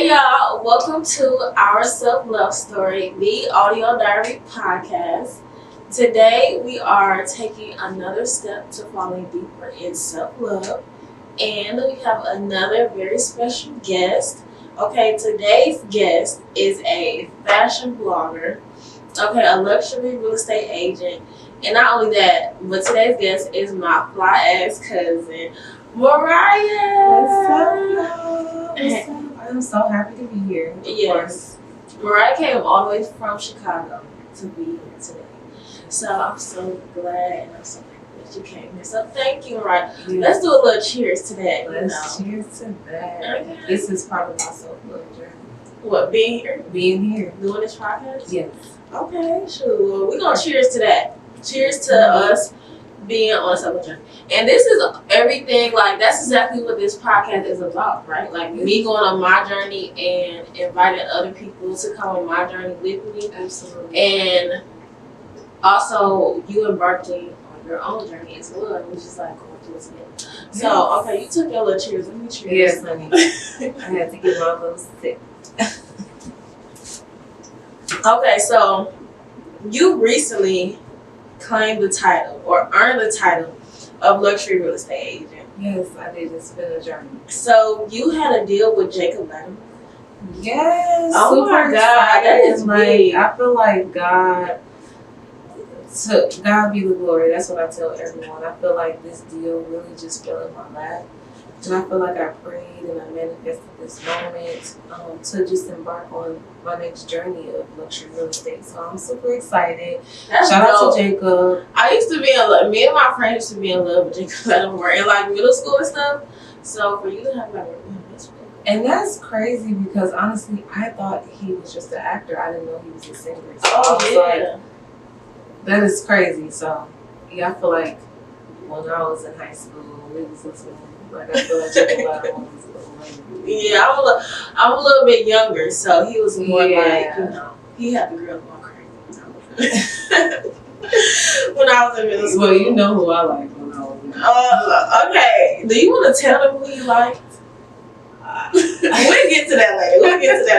Hey y'all, welcome to our self-love story, the audio diary podcast. Today we are taking another step to falling deeper in self-love, and we have another very special guest. Okay, today's guest is a fashion blogger, a luxury real estate agent, and not only that, but today's guest is my fly-ass cousin, Mariah. What's up, y'all? What's up? I'm so happy to be here. Yes. Mariah came all the way from Chicago to be here today. So I'm so glad and I'm so thankful that you came here. So thank you, Mariah. Yeah. Let's do a little cheers to that. Let's cheers to that. Okay. This is part of my self-love journey. What, being here? Being here. Doing this podcast? Yes. Okay, sure. Well, we're going to cheers to that. Cheers to us being on a self-love journey. And this is everything, like, that's exactly what this podcast is about, right? Like, me going on my journey and inviting other people to come on my journey with me. Absolutely. And also, you embarking on your own journey as well, which is like going through it together. So, okay, you took your little cheers. Let me cheers. Yes, honey. I had to get my little sip. Okay, so you recently claimed the title or earned the title of luxury real estate agent. Yes, I did. It's been a journey. So you had a deal with Jacob Latimore. Yes. Oh super my God, excited. that is like big. I feel like God be the glory. That's what I tell everyone. I feel like this deal really just fell in my lap. And I feel like I prayed and I manifested this moment to just embark on my next journey of luxury real estate. So I'm super excited. That's Shout out dope. to Jacob. I used to be in love. Me and my friends used to be in love with Jacob Latimore in like middle school and stuff. So for you to have like that's really cool. And that's crazy because honestly, I thought he was just an actor. I didn't know he was a singer. So I Oh was yeah. like, that is crazy. So yeah, I feel like when I was in high school, we was listening. Like I feel like Jacob Latimore was a little late. Yeah, I'm a little bit younger, so he was more like, he had the girls going crazy when I was in middle school. Well, you know who I like when I was in Okay. Do you want to tell them who you liked? We'll get to that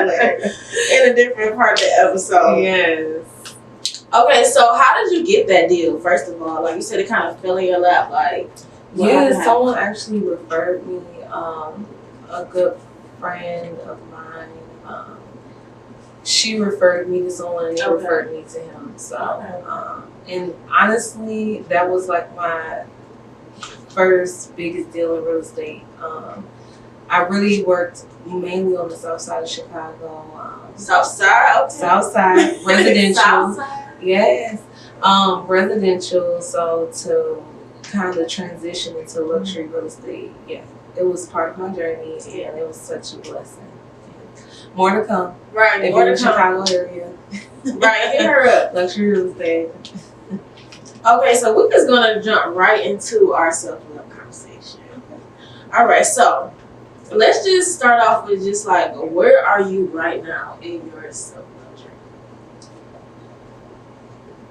later. In a different part of the episode. Yes. Okay, so how did you get that deal, first of all? Like you said, it kind of fell in your lap, like... Yeah, someone actually referred me, a good friend of mine, she referred me to someone and they referred me to him. So, and honestly, that was like my first biggest deal in real estate. I really worked mainly on the south side of Chicago. South side? Okay. South side, residential. South side? Yes. Residential, so to kind of transition into luxury real estate, yeah, it was part of my journey and it was such a blessing. More to come. Right, if more you're in to the come. Chicago area. Right, hit her up. Luxury real estate. Okay, so we're just gonna jump right into our self-love conversation. Alright, so let's just start off with just like, where are you right now in your self-love journey?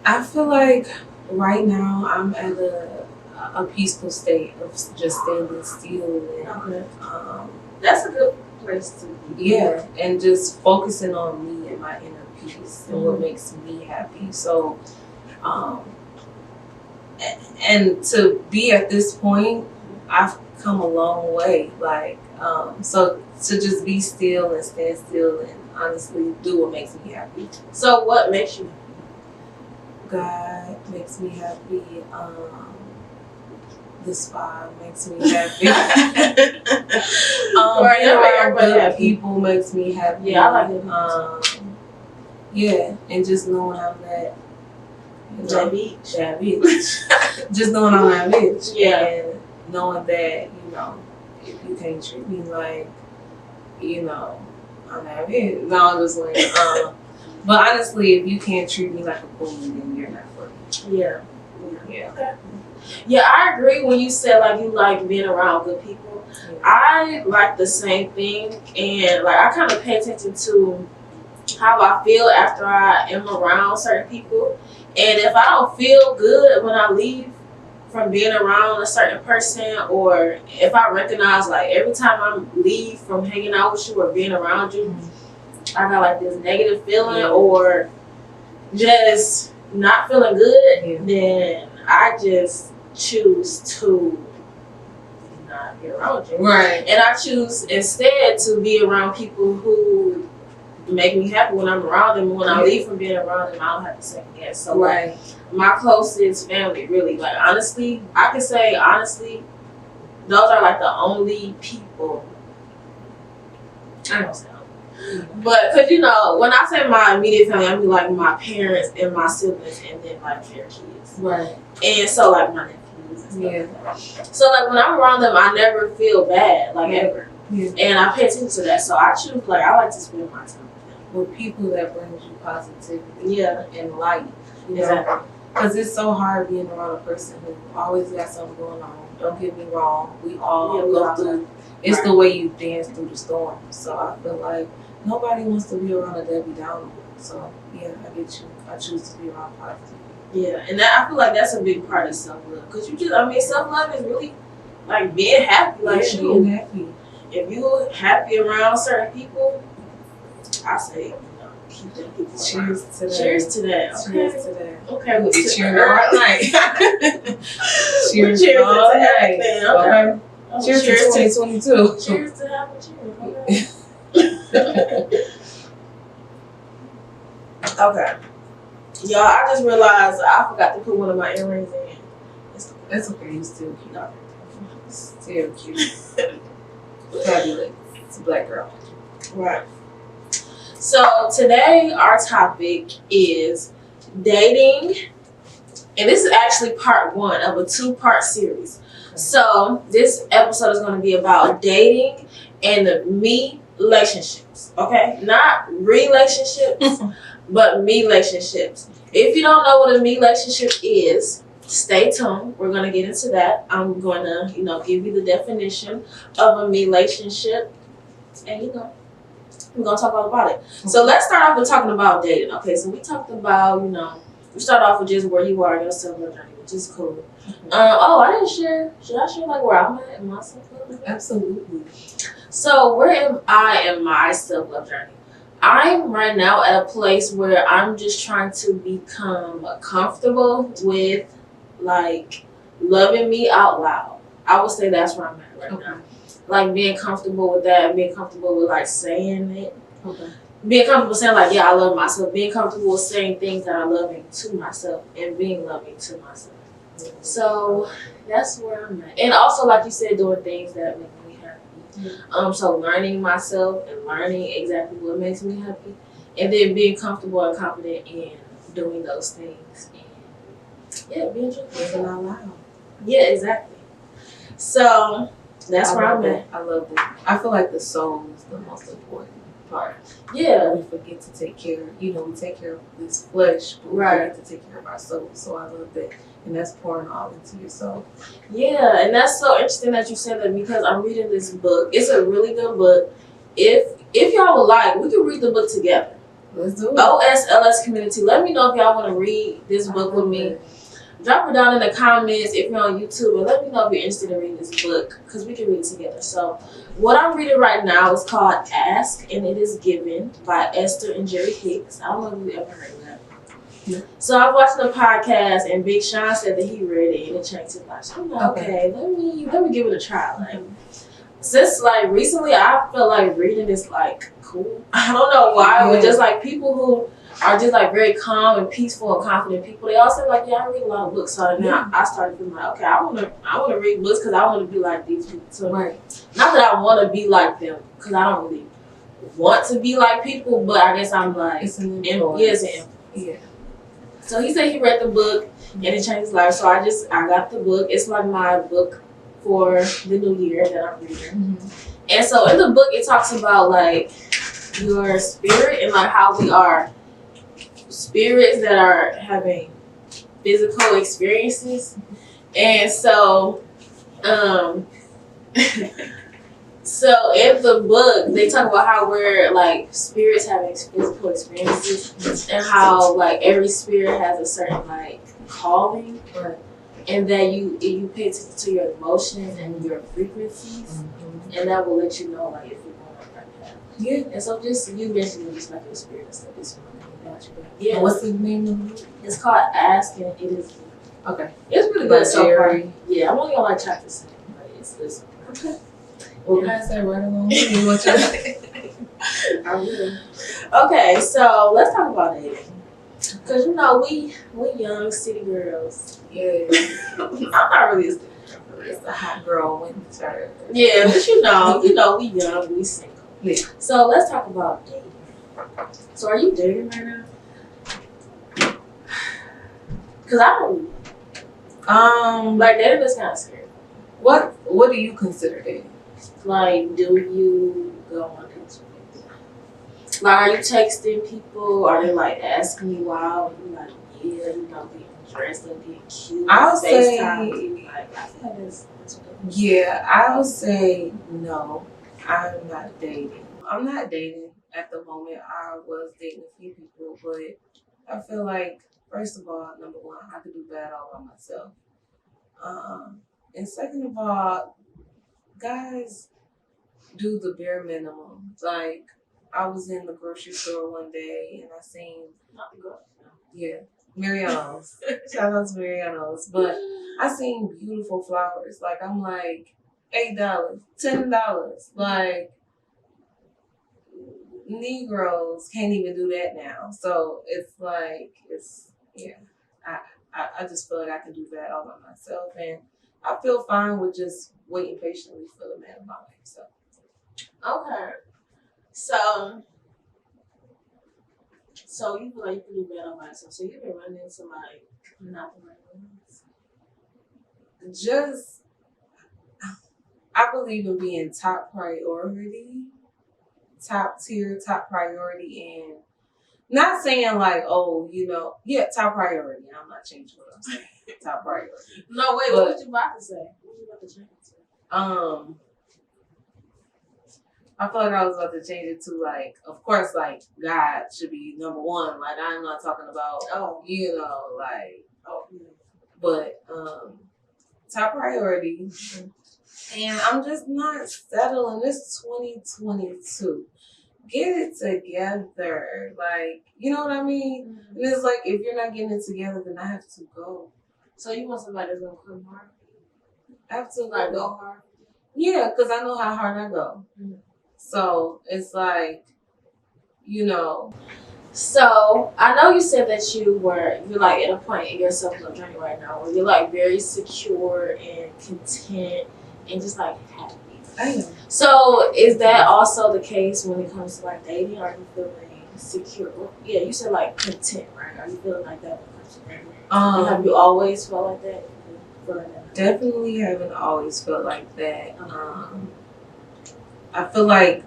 I feel like right now I'm at a peaceful state of just standing still and that's a good place to be. Yeah, and just focusing on me and my inner peace and what makes me happy. So and to be at this point, I've come a long way. Like so to just be still and stand still and honestly do what makes me happy. So what makes you God makes me happy. The spa makes me happy. Right, being around everybody good happy. people makes me happy. Yeah, I like it. Yeah, and just knowing I'm that. That beach. That bitch. Just knowing I'm that bitch. Yeah. And knowing that, if you can't treat me like, I'm that bitch. No, I'm just like, but honestly, if you can't treat me like a queen, then you're not for me. Yeah. Yeah. Okay. Yeah, I agree when you said like you like being around good people. Yeah. I like the same thing, and like I kind of pay attention to how I feel after I am around certain people. And if I don't feel good when I leave, from being around a certain person, or if I recognize like every time I leave from hanging out with you or being around you, I got like this negative feeling or just not feeling good, then I just choose to not be around you. Right. And I choose instead to be around people who make me happy when I'm around them. When I leave from being around them, I don't have to second guess. So like, my closest family, really, like honestly, I can say honestly, those are like the only people. I don't say only, but because you know, when I say my immediate family, I mean like my parents and my siblings, and then like their kids. Right. And so like my nephews and stuff like that. So like when I'm around them, I never feel bad, like ever. Yeah. And I pay attention to that. So I choose like I like to spend my time with people that brings you positivity. Yeah. And light. You know? Because it's so hard being around a person who always got something going on. Don't get me wrong. We all go through. It's the way you dance through the storm. So I feel like nobody wants to be around a Debbie Downer. So yeah, I get you. I choose to be around positivity. Yeah, and that, I feel like that's a big part of self-love. Because you just, I mean, self-love is really like being happy. Like, being happy. If you're happy around certain people, I say, keep them people Cheers around. to that. Cheers to that. Okay. Cheers to that. Okay, we'll be cheering all night. Cheers to all night. Okay. Oh, cheers to 2022. Cheers to have a cheers. Okay. Okay. Y'all, I just realized I forgot to put one of my earrings in. That's okay. You still cute. Still cute. Fabulous. It's a black girl. Right. So today our topic is dating, and this is actually part 1 of a 2-part series. So this episode is going to be about dating and the me-Lationships. Okay, not relationships, but me-Lationships. If you don't know what a me-Relationship is, stay tuned. We're going to get into that. I'm going to, give you the definition of a me-Relationship, and we're going to talk all about it. So let's start off with talking about dating. Okay, so we talked about, we start off with just where you are in your self-love journey, which is cool. I didn't share. Should I share like where I'm at in my self-love? Absolutely. So where am I in my self-love journey? I'm right now at a place where I'm just trying to become comfortable with like loving me out loud. I would say that's where I'm at right now. Like being comfortable with that, being comfortable with like saying it. Okay. Being comfortable saying like, yeah, I love myself. Being comfortable with saying things that I'm loving to myself and being loving to myself. Mm-hmm. So that's where I'm at. And also, like you said, doing things that make me happy. Mm-hmm. So learning myself and learning exactly what makes me happy. And then being comfortable and confident in doing those things. And being truthful out loud. Yeah, exactly. So that's where I'm at. I love that. I feel like the soul is the most important part. Yeah. We forget to take care, we take care of this flesh, but we forget to take care of our soul. So I love that. And that's pouring all into your soul. Yeah, and that's so interesting that you said that because I'm reading this book. It's a really good book. If y'all would like, we can read the book together. Let's do it. OSLS community. Let me know if y'all want to read this book with me. Drop it down in the comments if you're on YouTube, and let me know if you're interested in reading this book because we can read it together. So what I'm reading right now is called Ask, and it is given by Esther and Jerry Hicks. I don't know if you've ever heard of that. Yeah. So I was watching a podcast, and Big Sean said that he read it, and it changed his life. So I'm like, okay, let me give it a try. Like, since like recently, I feel like reading is like cool. I don't know why, but just like people who are just like very calm and peaceful and confident people. They all say like, yeah, I read a lot of books. So now I started feeling like, okay, I want to read books because I want to be like these people. So not that I want to be like them because I don't really want to be like people, but I guess I'm like, it's an influence. Yeah. So he said he read the book and it changed his life. So I got the book. It's like my book for the new year that I'm reading. Mm-hmm. And so in the book, it talks about like your spirit and like how we are spirits that are having physical experiences. And so so in the book they talk about how we're like spirits having physical experiences and how like every spirit has a certain like calling. and that you pay attention to your emotions and your frequencies, and that will let you know like if you're going on the right path. Yeah. And so just you mentioned just like your spirit and stuff is Yeah. And what's the name of it? It's called Ask and It Is. Okay. It's really good so far. Yeah, I'm only on like chapter 7, but it's okay. Well, pass that right along. You want to? I will. Okay, so let's talk about dating. Cause you know we young city girls. Yeah. I'm not really a city girl. It's a hot girl winter. Yeah, but you know we young, we single. Yeah. So let's talk about dating. So are you dating right now? Cause I don't. Like dating is kind of scary. What do you consider dating? Like, do you go on dates with people? Like, are you texting people? Are they like asking you out? And you're like, yeah, you know, being dressed up, being cute. I'll say, like, I feel like that's what yeah, I'll say no. I'm not dating. I'm not dating at the moment. I was dating a few people, but I feel like, first of all, number one, I could do bad all by myself. And second of all, guys do the bare minimum. Like, I was in the grocery store one day and I seen, Mariano's. Shout out to Mariano's. But I seen beautiful flowers. Like, I'm like, $8, $10. Like, Negroes can't even do that now. So it's like, I just feel like I can do that all by myself. And I feel fine with just waiting patiently for the man of my life. So. Okay. So you feel like you can do better on myself. So you've been running into like not the right ones. Just, I believe in being top tier, top priority, and not saying like, oh, top priority. I'm not changing what I'm saying. Top priority. No, wait, what was you about to say? What was you about to change it to? I feel like I was about to change it to like, of course, like God should be number one. Like I'm not talking about, but top priority. And I'm just not settling. It's 2022. Get it together. Like, you know what I mean? Mm-hmm. And it's like, if you're not getting it together, then I have to go. So you want somebody that's going to come hard? Absolutely. Like go hard? Yeah, because I know how hard I go. Mm-hmm. So it's like, So I know you said that you're like at a point in your self-love journey right now where you're like very secure and content and just like happy. I know. So is that also the case when it comes to like dating? Are you feeling secure? Yeah, you said like content, right? Are you feeling like that when it comes to dating? Have you always felt like that? Definitely haven't always felt like that. I feel like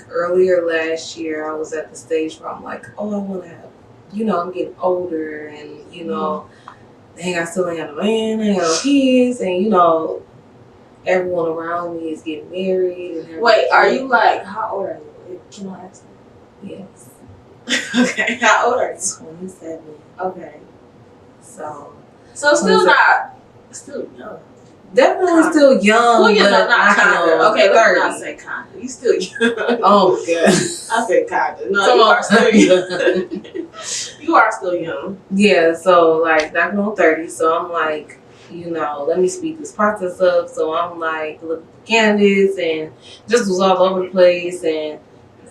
earlier last year, I was at the stage where I'm like, oh, I want to have, I'm getting older and, dang, I still ain't got a man, I ain't got no kids, and, everyone around me is getting married. And wait, are you like, how old are you? Can I ask that? Yes. Okay, how old are you? 27. Okay. So still young. Definitely kinda. Still young. Well, not kinda. Okay, 30. let's not say kinda. You still young. Oh, God. I said kinda. No, you are still young. You are still young. Yeah, so like knocking on 30. So I'm like, let me speed this process up. So I'm like looking for candidates and just was all over the place and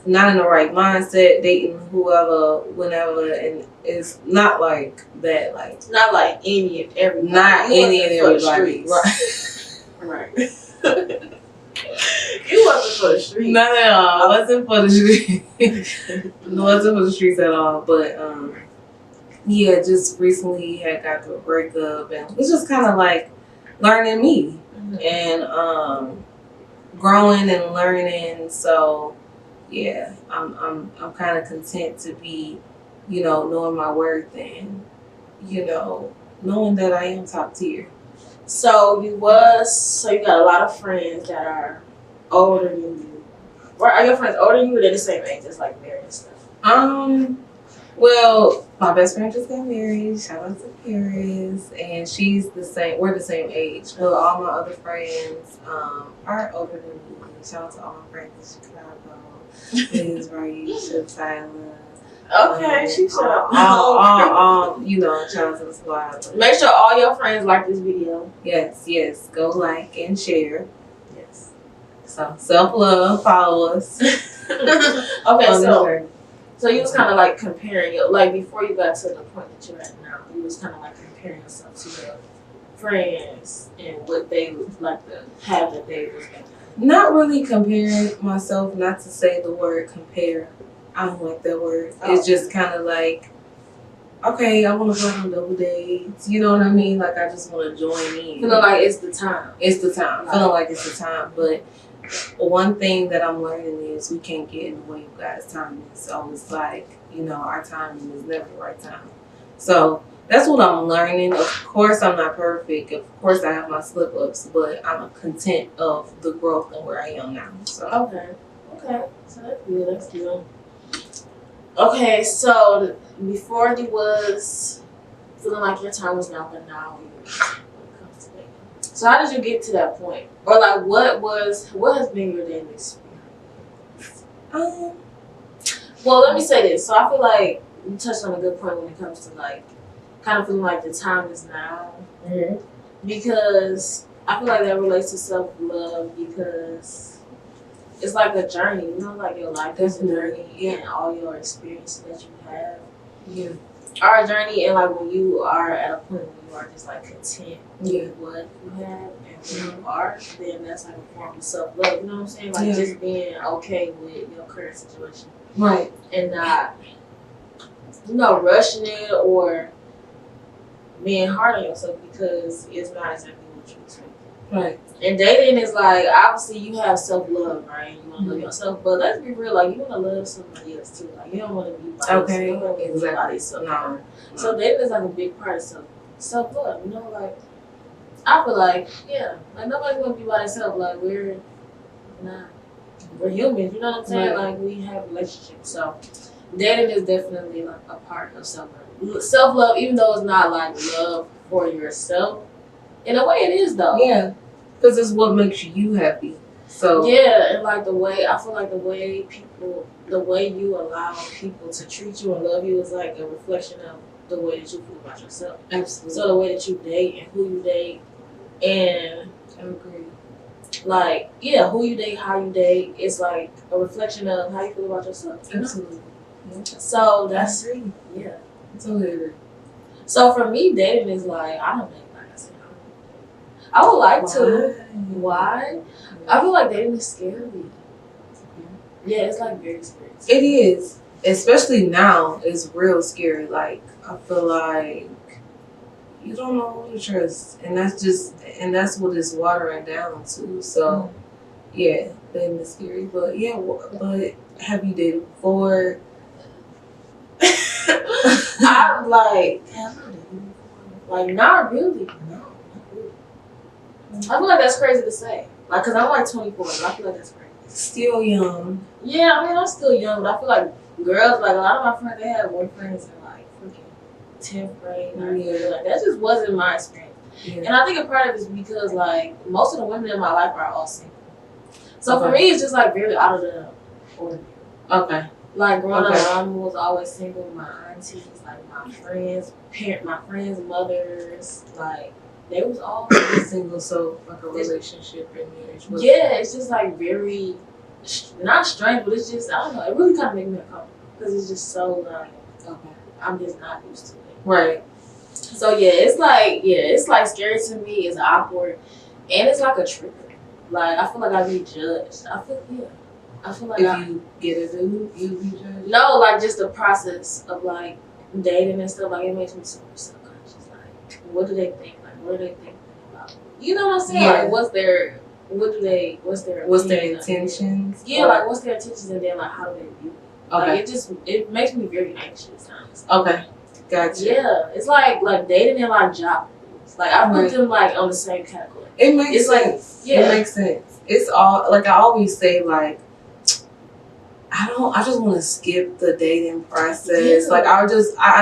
not in the right mindset, dating whoever, whenever, and it's not like that, like not like any and everybody. Not any and everybody. Right. You wasn't for the streets. Not at all. I wasn't for the streets. Wasn't for the streets at all. But yeah, just recently had got through a breakup and it's just kinda like learning me and growing and learning. So yeah, I'm kind of content to be, knowing my worth and, knowing that I am top tier. So you got a lot of friends that are older than you. Or are your friends older than you or they're the same age, just like married and stuff? Well, my best friend just got married. Shout out to Paris, and she's the same. We're the same age. But all my other friends are older than me. Shout out to all my friends in Chicago. Liz, Mariah, Tyler. Okay, she should. All, you know, shout out to the squad. Make sure all your friends like this video. Yes. Go like and share. Yes. So self-love, follow us. Okay, so you was kind of like comparing it, like before you got to the point that you're at now, you was kind of like comparing yourself to your friends and what they would like to have that they was making. Not really comparing myself, not to say the word compare. I don't like that word. Oh. It's just kind of like, okay, I want to go on double dates. You know what I mean? Like, I just want to join in. Feeling like it's the time. It's the time. Right. Feeling like it's the time. But one thing that I'm learning is we can't get in the way of God's timing. So it's like, you know, our timing is never the right time. So that's what I'm learning. Of course, I'm not perfect. Of course, I have my slip-ups, but I'm content of the growth and where I am now. So Okay. So that's good. That's good. Okay, so before you was feeling like your time was now, but now when it comes to dating. So how did you get to that point? Or like what has been your dating experience? Well, let me say this. So I feel like you touched on a good point when it comes to like kind of feeling like the time is now. Mm-hmm. Because I feel like that relates to self-love because it's like a journey, you know, like your life is a journey and all your experiences that you have. Yeah. Are a journey, and like when you are at a point where you are just like content Yeah. with what you have and where you are, then that's like a form of self-love, you know what I'm saying? Like just being okay with your current situation. Right. And not, you know, rushing it or being hard on yourself because it's not exactly what you expect. Right. And dating is like, obviously you have self-love, right? You want to love yourself, but let's be real, like you want to love somebody else too. Like you don't want to be by yourself. You don't want to be by yourself. No. So dating is like a big part of self-love, you know? Like, I feel like, yeah, like nobody's going to be by themselves. Like we're humans, you know what I'm saying? Right. Like we have relationships. So dating is definitely like a part of self-love. Self-love, even though it's not like love for yourself, in a way it is though. Yeah. Because it's what makes you happy. So yeah, and like I feel like the way you allow people to treat you and love you is like a reflection of the way that you feel about yourself. Absolutely. So the way that you date and who you date and I agree. like, yeah, who you date, how you date, it's like a reflection of how you feel about yourself. You know? Absolutely. Yeah. So that's Yeah. Totally agree. So for me, dating is like, I don't date, like I said, I would like to. Why? I feel like dating is scary. Yeah, it's like very scary. It is. Especially now, it's real scary. Like, I feel like you don't know who to trust. And that's what it's watering down to. So, yeah, dating is scary. But yeah, but have you dated before? I'm like, have I dated before? Like, not really. No. I feel like that's crazy to say. Like, because I'm like 24, and I feel like that's crazy. Still young. Yeah, I mean, I'm still young, but I feel like girls, like a lot of my friends, they have boyfriends in like freaking 10th grade, 9th grade. Like, that just wasn't my experience. Yeah. And I think a part of it is because, like, most of the women in my life are all single. So for me, it's just like very out of the ordinary. Okay. Like, growing up, my mom was always single. My aunties, like, my friends' mothers, like, they was all single, so like a relationship and marriage. Yeah, it's just like very, not strange, but it's just, I don't know, it really kind of made me uncomfortable because it's just so like, okay, I'm just not used to it. Right. So it's like scary to me, it's awkward, and it's like a trigger. Like, I feel like I'd be judged. I feel like if you get a dude, you'll be judged? No, like just the process of like dating and stuff, like it makes me super subconscious. Like, what do they think? What do they think about? You know what I'm saying? Yeah. Like, what's their intentions? Yeah, like what's their intentions, and then like how do they view it? Okay. Like it makes me very anxious, honestly. Okay. Gotcha. Yeah, it's like dating and like job. Like I put them like on the same category. It makes sense. It makes sense. It's all like I always say, like, I just want to skip the dating process. Like I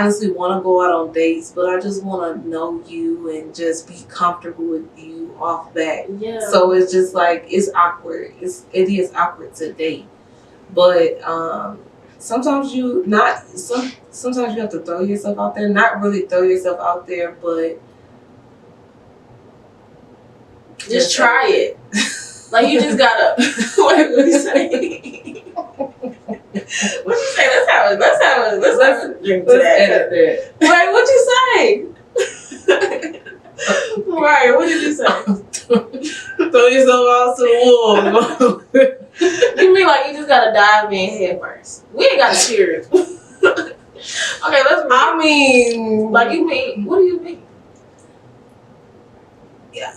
honestly want to go out on dates, but I just want to know you and just be comfortable with you off bat. Yeah. So it's just like it's awkward. It is awkward to date, but sometimes sometimes you have to throw yourself out there. Not really throw yourself out there, but just try it. Like you just gotta. What you say? What you say? Let's have a drink to that. Wait, what you say? Right, what did you say? Throw yourself out to the wolves. You mean like you just gotta dive in head first? We ain't gotta cheer it. Okay, let's. I mean, like you mean? What do you mean? Yeah.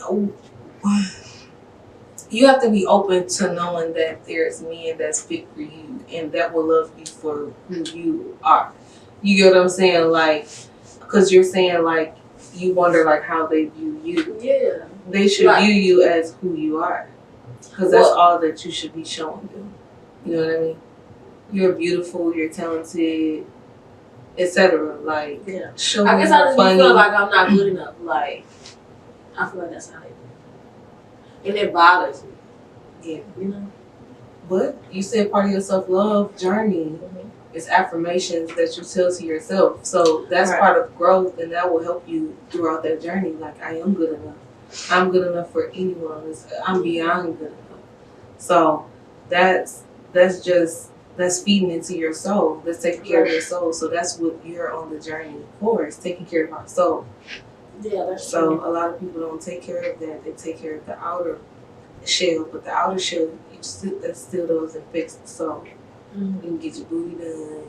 You have to be open to knowing that there's men that's fit for you and that will love you for who you are. You get what I'm saying? Like, because you're saying like you wonder like how they view you. Yeah. They should view you as who you are, because that's all that you should be showing them. You know what I mean? You're beautiful. You're talented, etc. Like, show I guess I just feel like I'm not good enough. Like, I feel like that's how they do. And it bothers me. Yeah, you know. But you said part of your self-love journey is affirmations that you tell to yourself. So that's part of growth, and that will help you throughout that journey. Like, I am good enough. I'm good enough for anyone. I'm beyond good enough. So that's feeding into your soul. That's taking care of your soul. So that's what you're on the journey for, is taking care of our soul. Yeah, that's so true. A lot of people don't take care of that. They take care of the outer shell, but the outer shell that still doesn't fix the soul. You can get your booty done.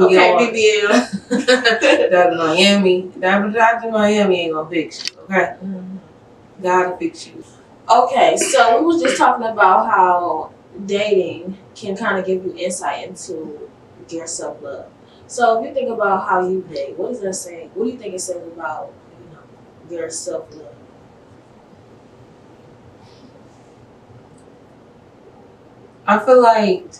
Okay, BBL. Dr. Miami ain't gonna fix you. Okay, gotta fix you. Okay, so we was just talking about how dating can kind of give you insight into your self-love. So if you think about how you date, what does that say? What do you think it says about, your self-love? I feel like.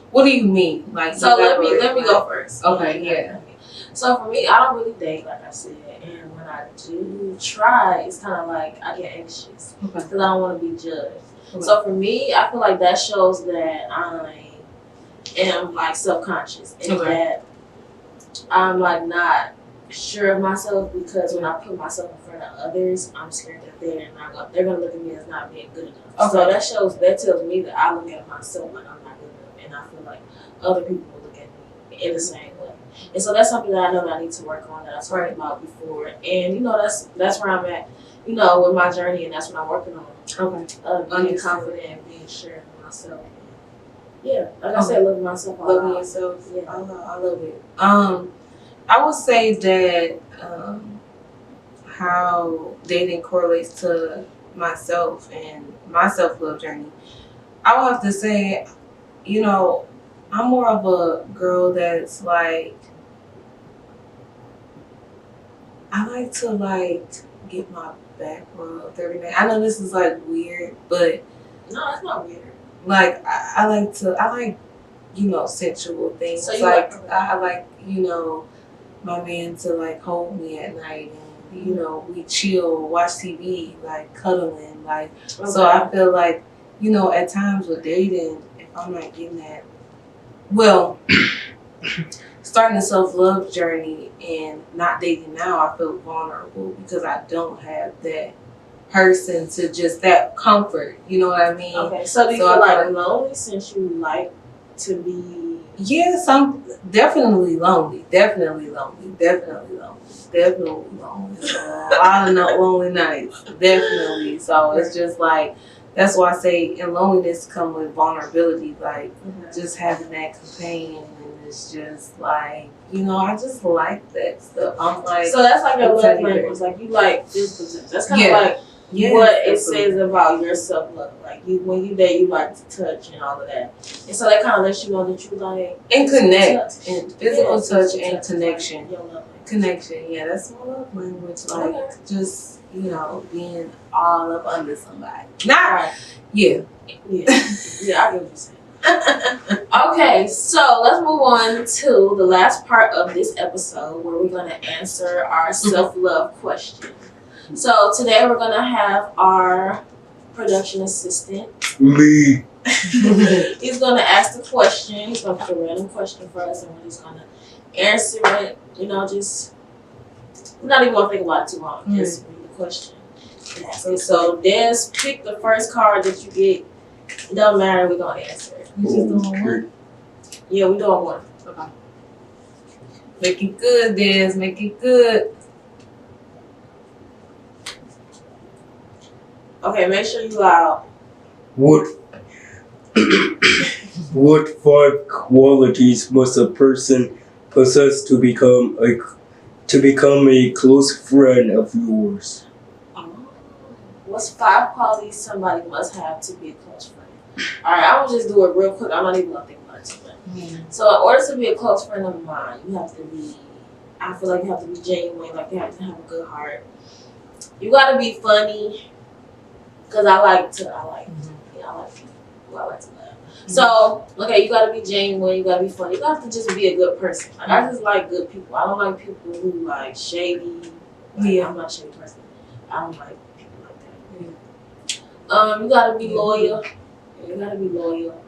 What do you mean? Like, so let me go first. Okay, yeah. So for me, I don't really date, like I said, and when I do try, it's kind of like I get anxious because I don't want to be judged. Okay. So for me, I feel like that shows that I am like self-conscious and that I'm like not sure of myself, because when I put myself in front of others, I'm scared that they're gonna look at me as not being good enough. Okay. So that tells me that I look at myself like I'm not good enough, and I feel like other people will look at me in the same way. And so that's something that I know that I need to work on, that I talked about before. And that's where I'm at, with my journey, and that's what I'm working on. Okay. Being confident and being sure of myself. Yeah, like I said, loving myself. Loving yourself. Yeah, I love it. I would say that how dating correlates to myself and my self-love journey. I would have to say, I'm more of a girl that's like, I like to get my back rubbed every day. I know this is weird, but no, it's not weird. I like sensual things. So I like my man to hold me at night, and we chill, watch TV, cuddling, So I feel at times with dating, if I'm not getting that, starting a self-love journey and not dating now, I feel vulnerable because I don't have that person to just that comfort. You know what I mean? Okay. So do you feel lonely since you like to be? Yes, I'm definitely lonely. Definitely lonely. So a lot of lonely nights. Definitely. So it's just that's why I say in loneliness come with vulnerability, just having that companion, and it's just I just like that stuff. I'm so that's your love language. You like this. That's kind of what it says about your self-love. When you date, you like to touch and all of that. And so that kind of lets you know that you like... And connect. And physical touch and connection. Connection. Yeah, that's my love language. Like, Okay. just, being all up under somebody. Not, Right. yeah. Yeah, I get what you're saying. Okay, so let's move on to the last part of this episode where we're going to answer our self-love question. So today we're going to have our production assistant. Me. He's going to ask the question. He's going to put a random question for us and we're just going to answer it. Just not even going to think about it too long. Just read the question and ask it. So Des, pick the first card that you get. It don't matter, we're going to answer it. You just doing one? Yeah, we're doing one. Okay. Make it good, Des. Make it good. Okay, make sure you loud. What 5 qualities must a person possess to become a close friend of yours? What's 5 qualities somebody must have to be a close friend? Alright, I will just do it real quick. I'm not even going to think about it too much. So in order to be a close friend of mine, I feel like you have to be genuine, like you have to have a good heart. You got to be funny, because I like people. I like to laugh. So, okay, you got to be genuine, you got to be funny. You got to just be a good person. Like, I just like good people. I don't like people who like shady. I'm not a shady person. I don't like people like that. You got to be loyal. You got to be loyal.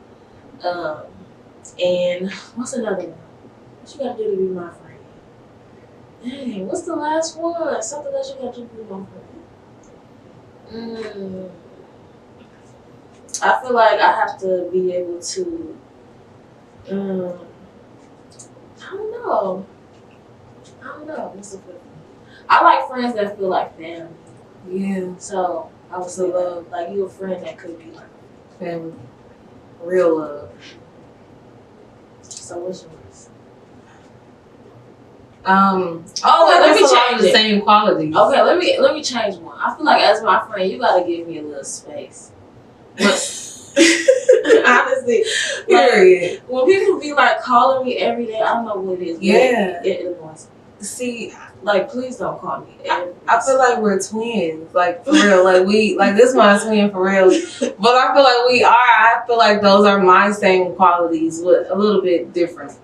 And what's another one? What you got to do to be my friend? Dang, what's the last one? Something else you got to do to be my friend. I feel like I have to be able to, I don't know. What's the good one? I like friends that feel like family. Yeah. So I would say love, like you a friend that could be like family. Real love. So what's yours? Let me change the same qualities. Okay, let me change one. I feel like as my friend, you gotta give me a little space. Honestly, period. When people be like calling me every day, I don't know what it is. Yeah. It annoys me. See, like, please don't call me. I feel like we're twins, like for real. Like this is my twin for real. But I feel like we are. I feel like those are my same qualities, with a little bit different. A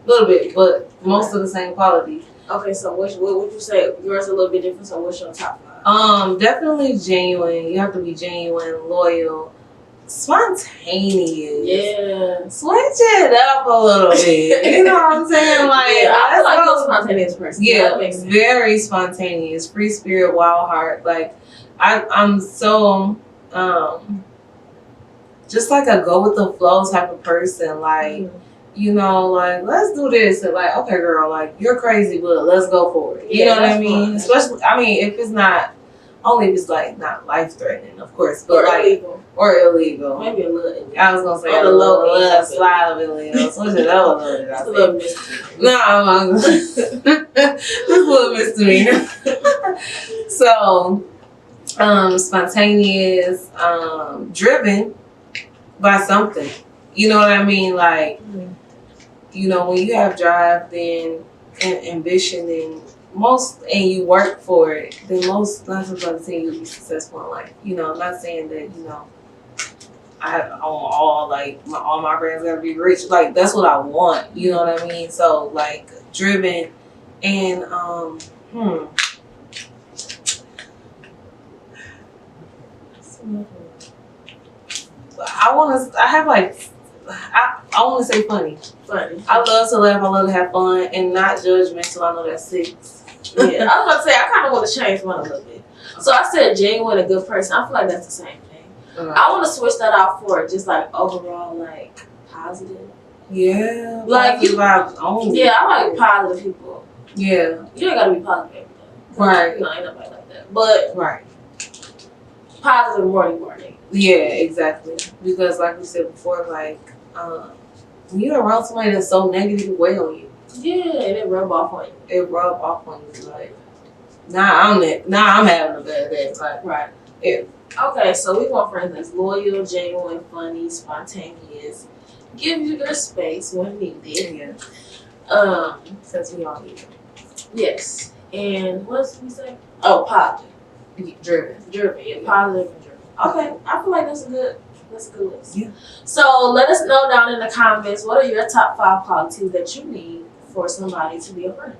little bit, but most of the same qualities. Okay, so what would you say? Yours a little bit different. So what's your top 5? Definitely genuine. You have to be genuine, loyal, spontaneous. Yeah. Switch it up a little bit. You know what I'm saying? Like, I feel like you're a spontaneous person. Yeah, that makes sense. Very spontaneous, free spirit, wild heart. Like, I'm so just like a go with the flow type of person. Like. Like, let's do this. And like, okay, girl, like, you're crazy, but let's go for it. You know what I mean? Fun. Especially, if it's not, only if it's like not life-threatening, of course. But or illegal. Maybe a little illegal. I was going to say a little slide of illegal. Switch it up a little bit. Just a little misdemeanor. No, just a little misdemeanor. So, spontaneous, driven by something. You know what I mean? Like, when you have drive, then and ambition, and you work for it, then most 9 times out of 10 you'll be successful in life. I'm not saying that all my friends gotta be rich. Like, that's what I want. You know what I mean? So like driven and I want to say funny. Funny. I love to laugh. I love to have fun and not judgmental. I know that's 6. Yeah, I was about to say, I kind of want to change one a little bit. So I said genuine, a good person. I feel like that's the same thing. I want to switch that out for just like overall, like positive. Yeah. Like vibes only. Yeah, I like positive people. Yeah. You ain't got to be positive every day. Right. Ain't nobody like that. But right. Positive morning. Yeah, exactly. Because like we said before, like when you're around somebody that's so negative, it weigh on you. Yeah, and it rub off on you. It rub off on you. Like, I'm having a bad day. Like, right. Yeah. Okay, so we want friends that's loyal, genuine, funny, spontaneous, give you their space when needed. Yeah. Since we all need it. Yes. And what else did we say? Oh, positive. Driven. Yeah, positive and driven. Okay, I feel like that's a good list. Yeah. So let us know down in the comments, what are your top 5 qualities that you need for somebody to be a friend?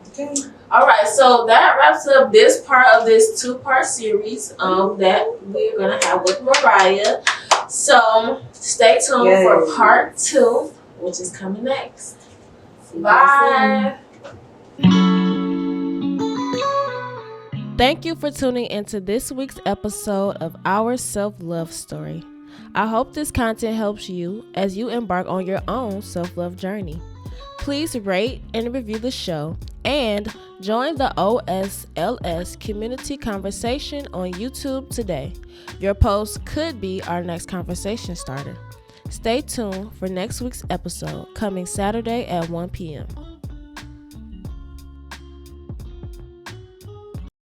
Okay. All right, so that wraps up this part of this 2-part series that we're gonna have with Mariah. So stay tuned for part 2, which is coming next. Bye. Thank you for tuning into this week's episode of Our Self-Love Story. I hope this content helps you as you embark on your own self-love journey. Please rate and review the show and join the OSLS community conversation on YouTube today. Your post could be our next conversation starter. Stay tuned for next week's episode coming Saturday at 1 p.m.